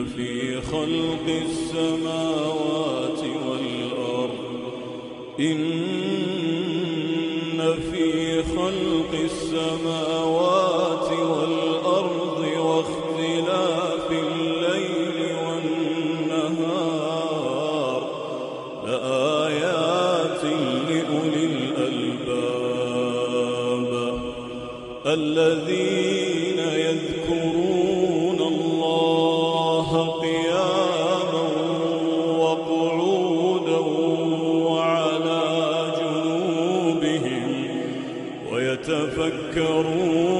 في خلق السماوات والأرض واختلاف الليل والنهار لآيات لأولي الألباب الذين يذكرون الله قياما وقعودا وعلى جنوبهم ويتفكرون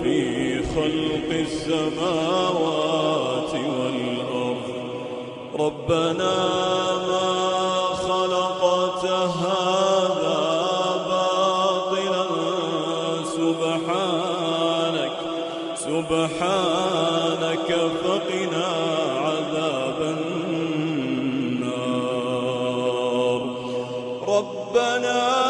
في خلق السماوات والأرض ربنا ما خلقت هذا باطلا سبحانك فقنا عذاب النار ربنا